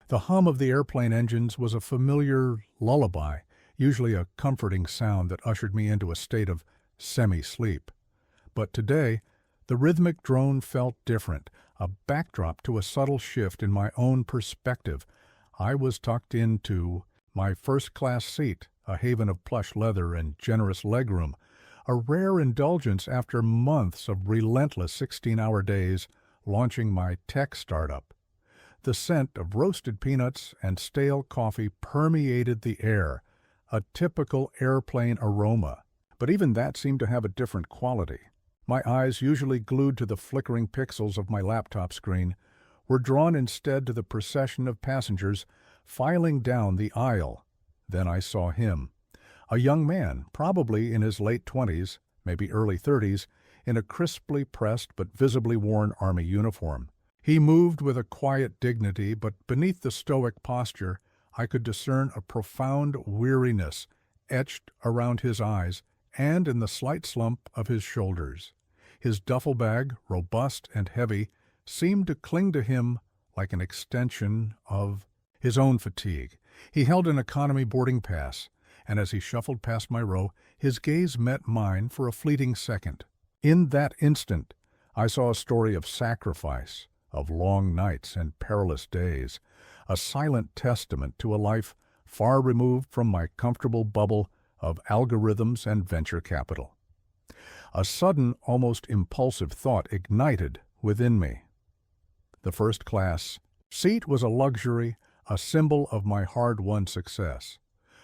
The hum of the airplane engines was a familiar lullaby, usually a comforting sound that ushered me into a state of semi-sleep. But today, the rhythmic drone felt different, a backdrop to a subtle shift in my own perspective. I was tucked into my first-class seat, a haven of plush leather and generous legroom, a rare indulgence after months of relentless 16-hour days launching my tech startup. The scent of roasted peanuts and stale coffee permeated the air, a typical airplane aroma. But even that seemed to have a different quality. My eyes, usually glued to the flickering pixels of my laptop screen, were drawn instead to the procession of passengers filing down the aisle. Then I saw him, a young man, probably in his late 20s, maybe early 30s, in a crisply pressed but visibly worn Army uniform. He moved with a quiet dignity, but beneath the stoic posture, I could discern a profound weariness etched around his eyes and in the slight slump of his shoulders. His duffel bag, robust and heavy, seemed to cling to him like an extension of his own fatigue. He held an economy boarding pass, and as he shuffled past my row, his gaze met mine for a fleeting second. In that instant, I saw a story of sacrifice, of long nights and perilous days, a silent testament to a life far removed from my comfortable bubble of algorithms and venture capital. A sudden, almost impulsive thought ignited within me. The first-class seat was a luxury, a symbol of my hard-won success.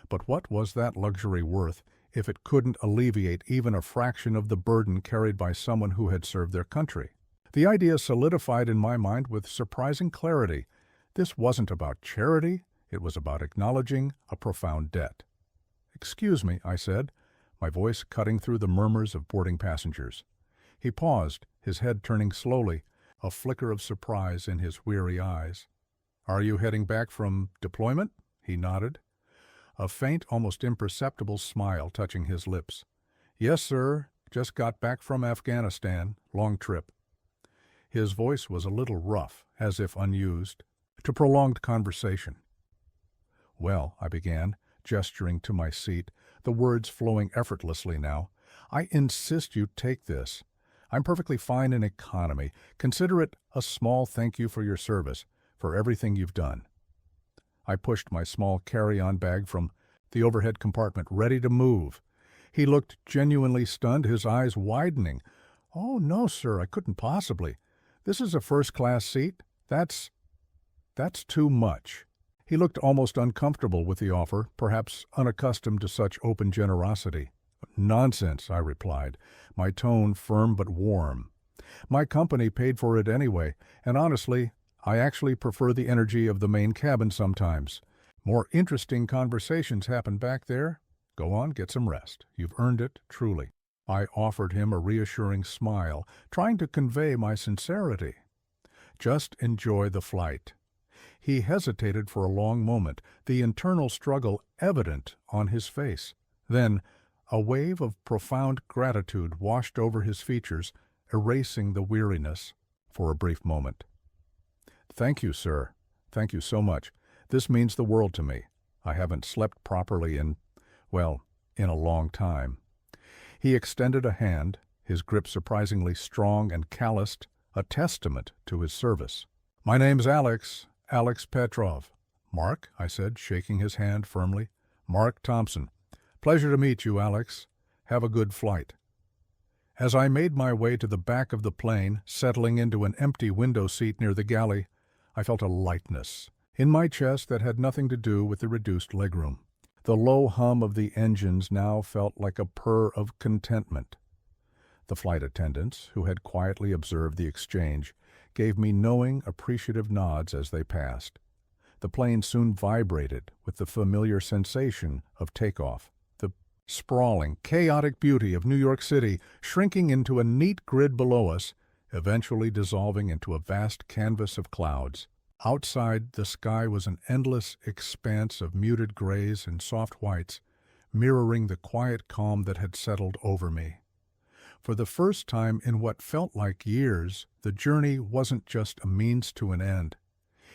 But what was that luxury worth if it couldn't alleviate even a fraction of the burden carried by someone who had served their country? The idea solidified in my mind with surprising clarity. This wasn't about charity, it was about acknowledging a profound debt. "Excuse me," I said, my voice cutting through the murmurs of boarding passengers. He paused, his head turning slowly, a flicker of surprise in his weary eyes. "Are you heading back from deployment?" He nodded, a faint, almost imperceptible smile touching his lips. "Yes, sir. Just got back from Afghanistan. Long trip." His voice was a little rough, as if unused to prolonged conversation. "Well," I began, gesturing to my seat, the words flowing effortlessly now, "I insist you take this. I'm perfectly fine in economy. Consider it a small thank you for your service, for everything you've done." I pushed my small carry-on bag from the overhead compartment, ready to move. He looked genuinely stunned, his eyes widening. "Oh, no, sir, I couldn't possibly. This is a first-class seat. That's too much." He looked almost uncomfortable with the offer, perhaps unaccustomed to such open generosity. "Nonsense," I replied, my tone firm but warm. "My company paid for it anyway, and honestly, I actually prefer the energy of the main cabin sometimes. More interesting conversations happen back there. Go on, get some rest. You've earned it, truly." I offered him a reassuring smile, trying to convey my sincerity. "Just enjoy the flight." He hesitated for a long moment, the internal struggle evident on his face. Then, a wave of profound gratitude washed over his features, erasing the weariness for a brief moment. "Thank you, sir. Thank you so much. This means the world to me. I haven't slept properly in a long time." He extended a hand, his grip surprisingly strong and calloused, a testament to his service. "My name's Alex Petrov." "Mark," I said, shaking his hand firmly. "Mark Thompson. Pleasure to meet you, Alex. Have a good flight." As I made my way to the back of the plane, settling into an empty window seat near the galley, I felt a lightness in my chest that had nothing to do with the reduced legroom. The low hum of the engines now felt like a purr of contentment. The flight attendants, who had quietly observed the exchange, gave me knowing, appreciative nods as they passed. The plane soon vibrated with the familiar sensation of takeoff, the sprawling, chaotic beauty of New York City shrinking into a neat grid below us, eventually dissolving into a vast canvas of clouds. Outside, the sky was an endless expanse of muted grays and soft whites, mirroring the quiet calm that had settled over me. For the first time in what felt like years, the journey wasn't just a means to an end.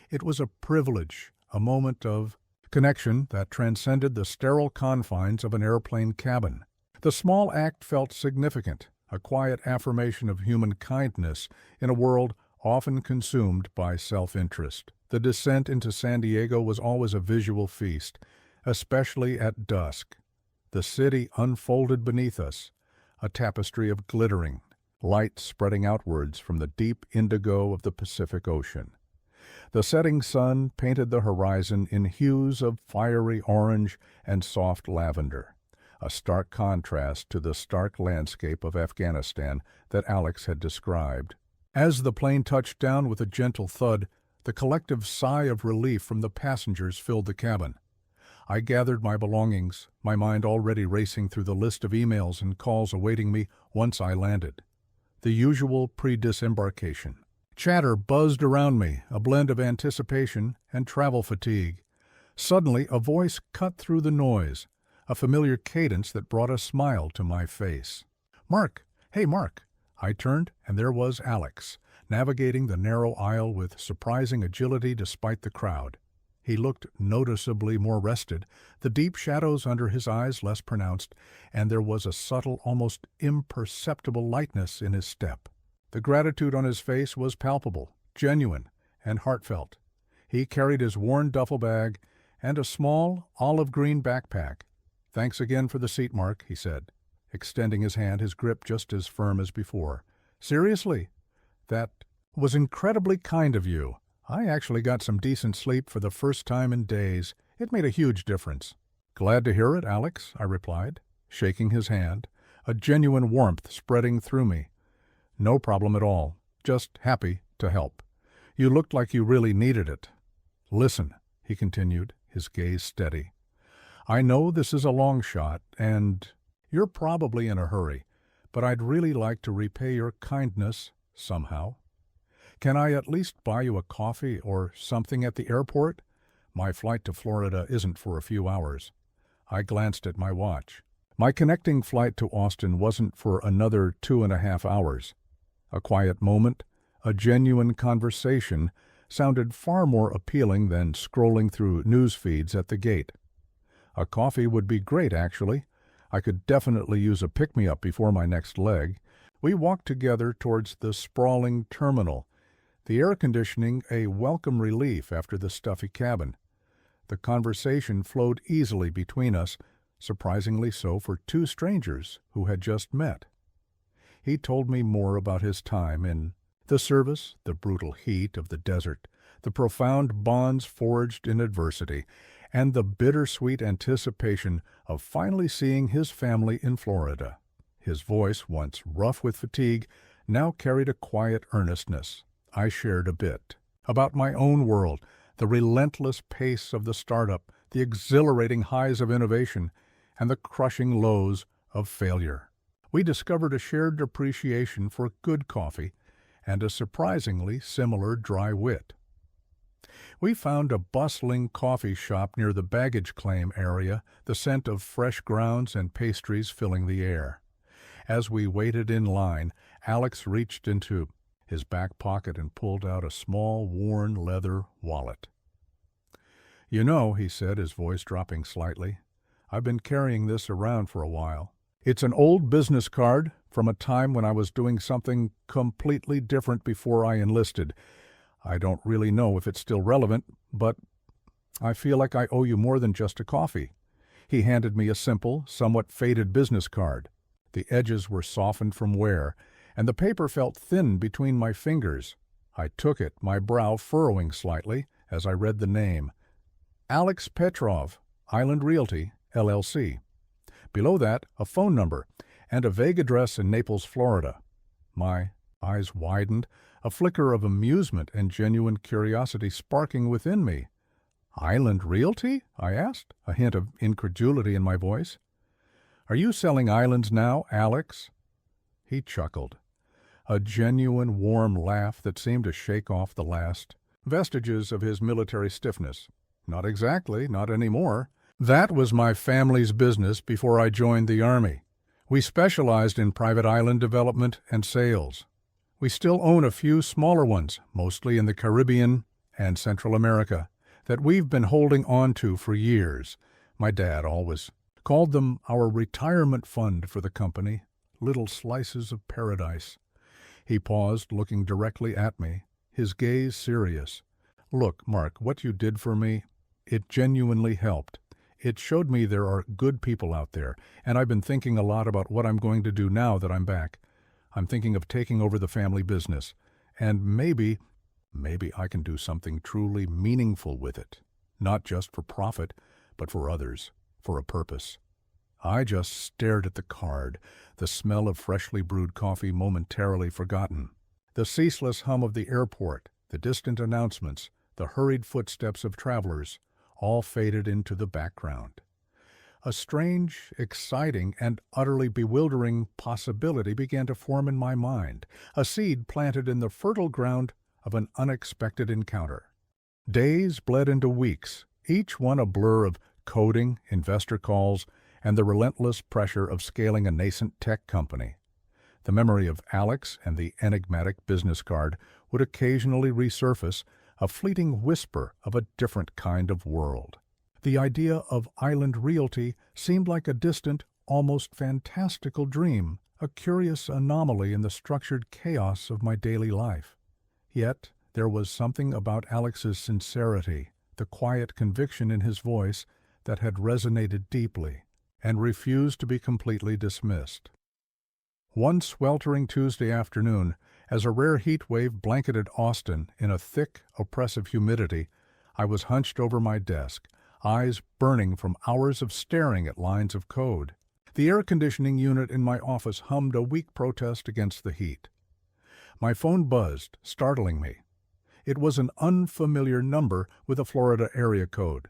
It was a privilege, a moment of connection that transcended the sterile confines of an airplane cabin. The small act felt significant, a quiet affirmation of human kindness in a world often consumed by self-interest. The descent into San Diego was always a visual feast, especially at dusk. The city unfolded beneath us, a tapestry of glittering, light spreading outwards from the deep indigo of the Pacific Ocean. The setting sun painted the horizon in hues of fiery orange and soft lavender, a stark contrast to the stark landscape of Afghanistan that Alex had described. As the plane touched down with a gentle thud, the collective sigh of relief from the passengers filled the cabin. I gathered my belongings, my mind already racing through the list of emails and calls awaiting me once I landed. The usual pre-disembarkation. Chatter buzzed around me, a blend of anticipation and travel fatigue. Suddenly, a voice cut through the noise, a familiar cadence that brought a smile to my face. "Mark! Hey, Mark!" I turned, and there was Alex, navigating the narrow aisle with surprising agility despite the crowd. He looked noticeably more rested, the deep shadows under his eyes less pronounced, and there was a subtle, almost imperceptible lightness in his step. The gratitude on his face was palpable, genuine, and heartfelt. He carried his worn duffel bag and a small, olive-green backpack. "Thanks again for the seat, Mark," he said, extending his hand, his grip just as firm as before. "Seriously, that was incredibly kind of you. I actually got some decent sleep for the first time in days. It made a huge difference." "Glad to hear it, Alex," I replied, shaking his hand, a genuine warmth spreading through me. "No problem at all. Just happy to help. You looked like you really needed it. Listen," he continued, his gaze steady. "I know this is a long shot, and you're probably in a hurry, but I'd really like to repay your kindness somehow. Can I at least buy you a coffee or something at the airport? My flight to Florida isn't for a few hours." I glanced at my watch. My connecting flight to Austin wasn't for another 2.5 hours. A quiet moment, a genuine conversation, sounded far more appealing than scrolling through news feeds at the gate. A coffee would be great, actually. I could definitely use a pick-me-up before my next leg. We walked together towards the sprawling terminal, the air conditioning a welcome relief after the stuffy cabin. The conversation flowed easily between us, surprisingly so for two strangers who had just met. He told me more about his time in the service, the brutal heat of the desert, the profound bonds forged in adversity, and the bittersweet anticipation of finally seeing his family in Florida. His voice, once rough with fatigue, now carried a quiet earnestness. I shared a bit about my own world, the relentless pace of the startup, the exhilarating highs of innovation, and the crushing lows of failure. We discovered a shared appreciation for good coffee and a surprisingly similar dry wit. We found a bustling coffee shop near the baggage claim area, the scent of fresh grounds and pastries filling the air. As we waited in line, Alex reached into his back pocket and pulled out a small, worn leather wallet. "You know," he said, his voice dropping slightly, "I've been carrying this around for a while. It's an old business card from a time when I was doing something completely different before I enlisted. I don't really know if it's still relevant, but I feel like I owe you more than just a coffee." He handed me a simple, somewhat faded business card. The edges were softened from wear, and the paper felt thin between my fingers. I took it, my brow furrowing slightly, as I read the name. Alex Petrov, Island Realty, LLC. Below that, a phone number, and a vague address in Naples, Florida. My eyes widened, a flicker of amusement and genuine curiosity sparking within me. "Island Realty?" I asked, a hint of incredulity in my voice. "Are you selling islands now, Alex?" He chuckled, a genuine warm laugh that seemed to shake off the last vestiges of his military stiffness. "Not exactly, not anymore. That was my family's business before I joined the Army. We specialized in private island development and sales. We still own a few smaller ones, mostly in the Caribbean and Central America. that we've been holding on to for years. My dad always called them our retirement fund for the company, little slices of paradise. He paused, looking directly at me, his gaze serious. Look, Mark, what you did for me, it genuinely helped. It showed me there are good people out there, and I've been thinking a lot about what I'm going to do now that I'm back. I'm thinking of taking over the family business, and maybe I can do something truly meaningful with it. Not just for profit, but for others, for a purpose. I just stared at the card, the smell of freshly brewed coffee momentarily forgotten. The ceaseless hum of the airport, the distant announcements, the hurried footsteps of travelers, all faded into the background. A strange, exciting, and utterly bewildering possibility began to form in my mind, a seed planted in the fertile ground of an unexpected encounter. Days bled into weeks, each one a blur of coding, investor calls, and the relentless pressure of scaling a nascent tech company. The memory of Alex and the enigmatic business card would occasionally resurface, a fleeting whisper of a different kind of world. The idea of island realty seemed like a distant, almost fantastical dream, a curious anomaly in the structured chaos of my daily life. Yet there was something about Alex's sincerity, the quiet conviction in his voice, that had resonated deeply and refused to be completely dismissed. One sweltering Tuesday afternoon, as a rare heat wave blanketed Austin in a thick, oppressive humidity, I was hunched over my desk, eyes burning from hours of staring at lines of code. The air conditioning unit in my office hummed a weak protest against the heat. My phone buzzed, startling me. It was an unfamiliar number with a Florida area code.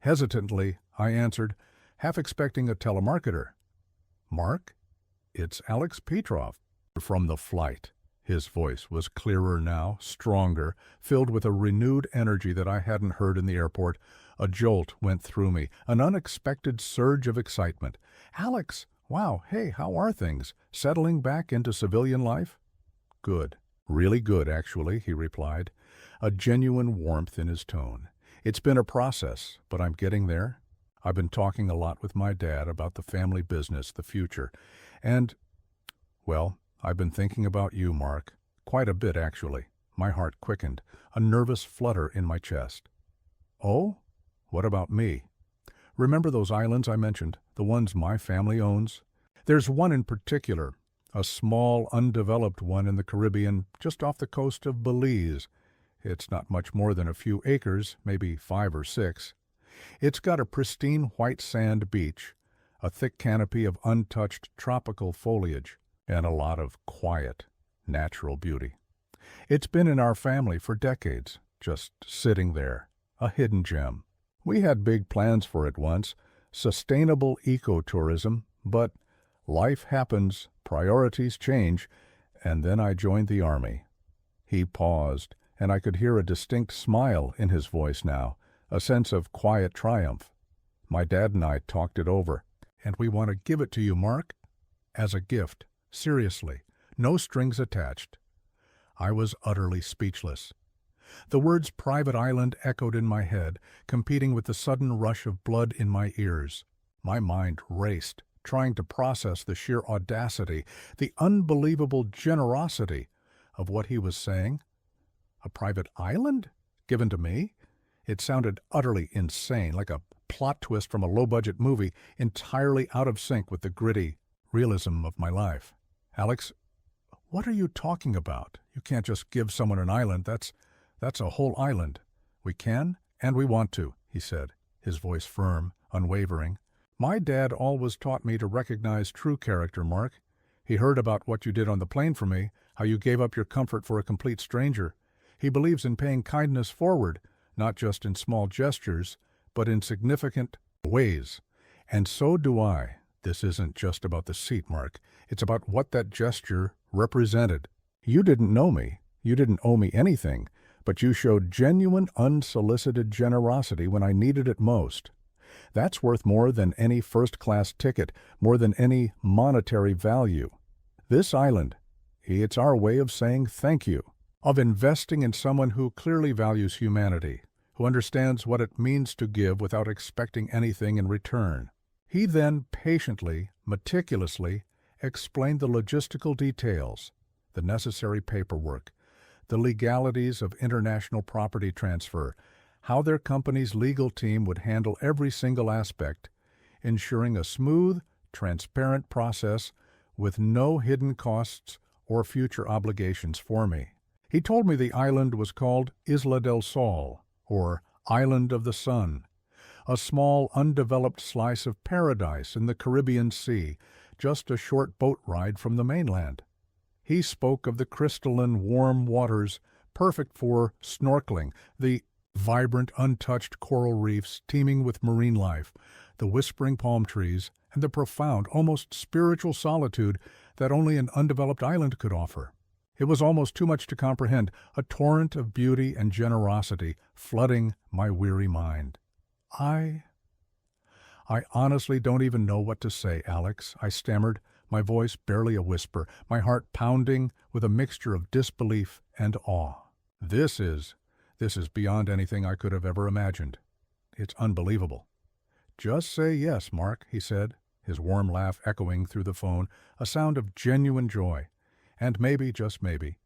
Hesitantly, I answered, half expecting a telemarketer. "Mark? It's Alex Petrov from the flight." His voice was clearer now, stronger, filled with a renewed energy that I hadn't heard in the airport. A jolt went through me, an unexpected surge of excitement. "Alex! Wow, hey, how are things? Settling back into civilian life?" "Good. Really good, actually," he replied, a genuine warmth in his tone. "It's been a process, but I'm getting there. I've been talking a lot with my dad about the family business, the future, and, well, I've been thinking about you, Mark. Quite a bit, actually." My heart quickened, a nervous flutter in my chest. "Oh? What about me?" "Remember those islands I mentioned, the ones my family owns? There's one in particular, a small, undeveloped one in the Caribbean, just off the coast of Belize. It's not much more than a few acres, maybe 5 or 6. It's got a pristine white sand beach, a thick canopy of untouched tropical foliage, and a lot of quiet, natural beauty. It's been in our family for decades, just sitting there, a hidden gem. We had big plans for it once, sustainable ecotourism, but life happens, priorities change, and then I joined the Army." He paused, and I could hear a distinct smile in his voice now, a sense of quiet triumph. "My dad and I talked it over, and we want to give it to you, Mark, as a gift. Seriously, no strings attached." I was utterly speechless. The words private island echoed in my head, competing with the sudden rush of blood in my ears. My mind raced, trying to process the sheer audacity, the unbelievable generosity of what he was saying. A private island? Given to me? It sounded utterly insane, like a plot twist from a low-budget movie, entirely out of sync with the gritty realism of my life. "Alex, what are you talking about? You can't just give someone an island. That's a whole island." "We can, and we want to," he said, his voice firm, unwavering. "My dad always taught me to recognize true character, Mark. He heard about what you did on the plane for me, how you gave up your comfort for a complete stranger. He believes in paying kindness forward, not just in small gestures, but in significant ways. And so do I. This isn't just about the seat, Mark. It's about what that gesture represented. You didn't know me. You didn't owe me anything, but you showed genuine, unsolicited generosity when I needed it most. That's worth more than any first-class ticket, more than any monetary value. This island, it's our way of saying thank you, of investing in someone who clearly values humanity, who understands what it means to give without expecting anything in return. He then patiently, meticulously explained the logistical details, the necessary paperwork, the legalities of international property transfer, how their company's legal team would handle every single aspect, ensuring a smooth, transparent process with no hidden costs or future obligations for me. He told me the island was called Isla del Sol, or Island of the Sun, a small, undeveloped slice of paradise in the Caribbean Sea, just a short boat ride from the mainland. He spoke of the crystalline, warm waters, perfect for snorkeling, the vibrant, untouched coral reefs teeming with marine life, the whispering palm trees, and the profound, almost spiritual solitude that only an undeveloped island could offer. It was almost too much to comprehend, a torrent of beauty and generosity flooding my weary mind. I honestly don't even know what to say, Alex, I stammered, my voice barely a whisper, my heart pounding with a mixture of disbelief and awe. This is beyond anything I could have ever imagined. It's unbelievable. Just say yes, Mark, he said, his warm laugh echoing through the phone, a sound of genuine joy. And maybe, just maybe,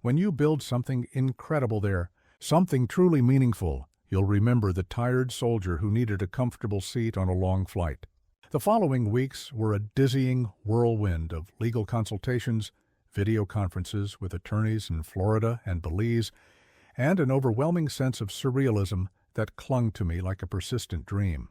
when you build something incredible there, something truly meaningful, you'll remember the tired soldier who needed a comfortable seat on a long flight. The following weeks were a dizzying whirlwind of legal consultations, video conferences with attorneys in Florida and Belize, and an overwhelming sense of surrealism that clung to me like a persistent dream.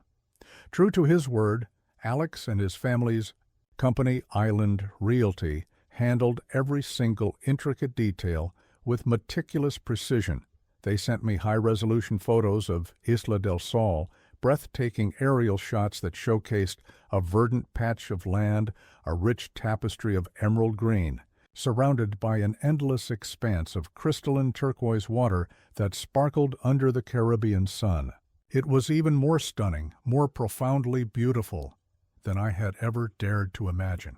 True to his word, Alex and his family's company, Island Realty, handled every single intricate detail with meticulous precision. They sent me high-resolution photos of Isla del Sol, breathtaking aerial shots that showcased a verdant patch of land, a rich tapestry of emerald green, surrounded by an endless expanse of crystalline turquoise water that sparkled under the Caribbean sun. It was even more stunning, more profoundly beautiful than I had ever dared to imagine.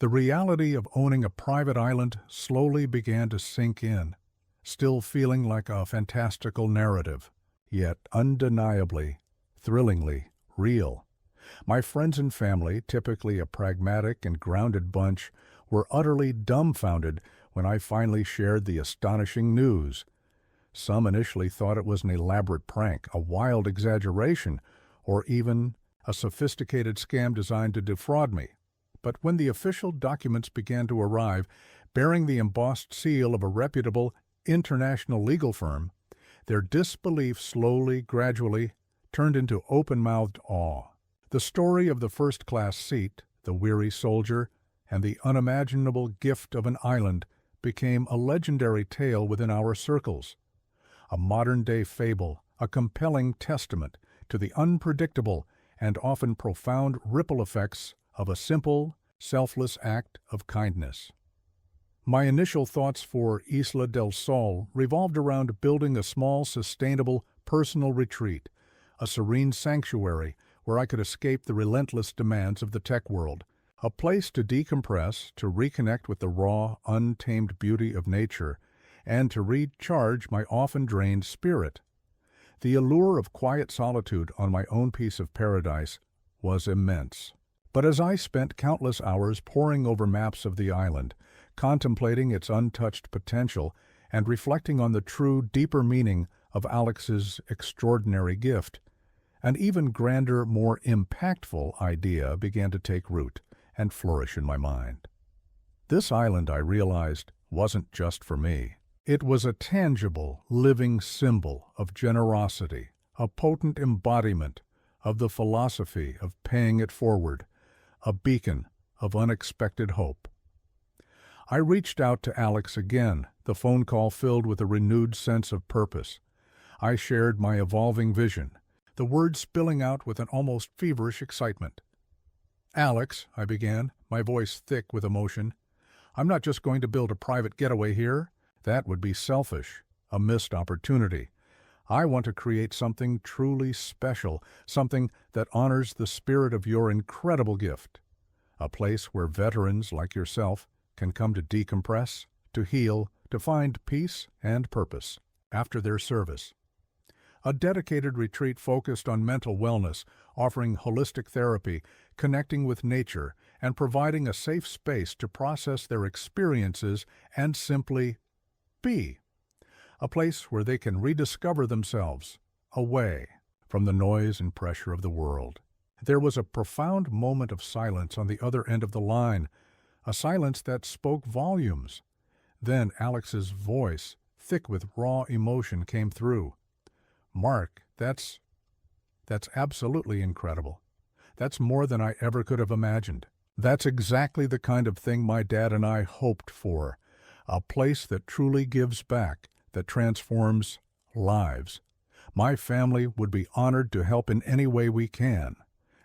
The reality of owning a private island slowly began to sink in, still feeling like a fantastical narrative, yet undeniably, thrillingly real. My friends and family, typically a pragmatic and grounded bunch, were utterly dumbfounded when I finally shared the astonishing news. Some initially thought it was an elaborate prank, a wild exaggeration, or even a sophisticated scam designed to defraud me. But when the official documents began to arrive, bearing the embossed seal of a reputable international legal firm, their disbelief slowly, gradually, turned into open-mouthed awe. The story of the first-class seat, the weary soldier, and the unimaginable gift of an island became a legendary tale within our circles, a modern-day fable, a compelling testament to the unpredictable and often profound ripple effects of a simple, selfless act of kindness. My initial thoughts for Isla del Sol revolved around building a small, sustainable, personal retreat, a serene sanctuary where I could escape the relentless demands of the tech world, a place to decompress, to reconnect with the raw, untamed beauty of nature, and to recharge my often drained spirit. The allure of quiet solitude on my own piece of paradise was immense. But as I spent countless hours poring over maps of the island, contemplating its untouched potential, and reflecting on the true, deeper meaning of Alex's extraordinary gift, an even grander, more impactful idea began to take root and flourish in my mind. This island, I realized, wasn't just for me. It was a tangible, living symbol of generosity, a potent embodiment of the philosophy of paying it forward, a beacon of unexpected hope. I reached out to Alex again, the phone call filled with a renewed sense of purpose. I shared my evolving vision, the words spilling out with an almost feverish excitement. "Alex," I began, my voice thick with emotion, "I'm not just going to build a private getaway here. That would be selfish, a missed opportunity. I want to create something truly special, something that honors the spirit of your incredible gift. A place where veterans like yourself can come to decompress, to heal, to find peace and purpose after their service. a dedicated retreat focused on mental wellness, offering holistic therapy, connecting with nature, and providing a safe space to process their experiences and simply be. A place where they can rediscover themselves, away from the noise and pressure of the world. There was a profound moment of silence on the other end of the line, a silence that spoke volumes. Then Alex's voice, thick with raw emotion, came through. "Mark, that's absolutely incredible. That's more than I ever could have imagined. That's exactly the kind of thing my dad and I hoped for. A place that truly gives back, that transforms lives. My family would be honored to help in any way we can."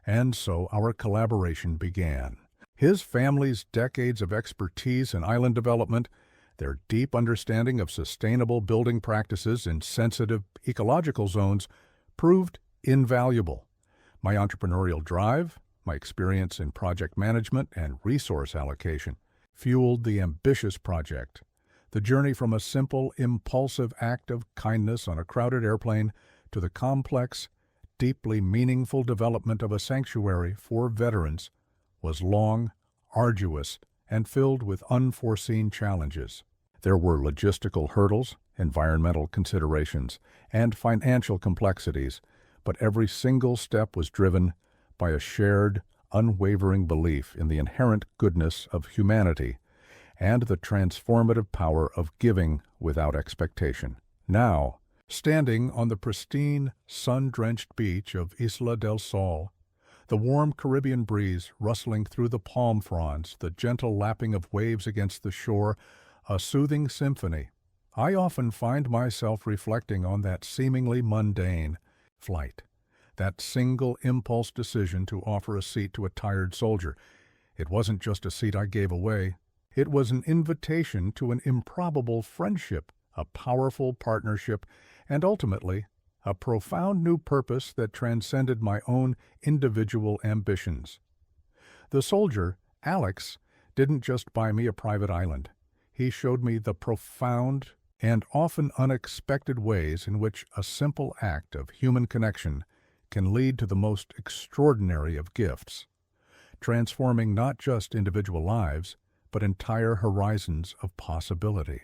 And so our collaboration began. His family's decades of expertise in island development, their deep understanding of sustainable building practices in sensitive ecological zones, proved invaluable. My entrepreneurial drive, my experience in project management and resource allocation, fueled the ambitious project. The journey from a simple, impulsive act of kindness on a crowded airplane to the complex, deeply meaningful development of a sanctuary for veterans was long, arduous, and filled with unforeseen challenges. There were logistical hurdles, environmental considerations, and financial complexities, but every single step was driven by a shared, unwavering belief in the inherent goodness of humanity and the transformative power of giving without expectation. Now, standing on the pristine, sun-drenched beach of Isla del Sol, the warm Caribbean breeze rustling through the palm fronds, the gentle lapping of waves against the shore, a soothing symphony, I often find myself reflecting on that seemingly mundane flight, that single impulse decision to offer a seat to a tired soldier. It wasn't just a seat I gave away. It was an invitation to an improbable friendship, a powerful partnership, and ultimately, a profound new purpose that transcended my own individual ambitions. The soldier, Alex, didn't just buy me a private island. He showed me the profound and often unexpected ways in which a simple act of human connection can lead to the most extraordinary of gifts, transforming not just individual lives, but entire horizons of possibility.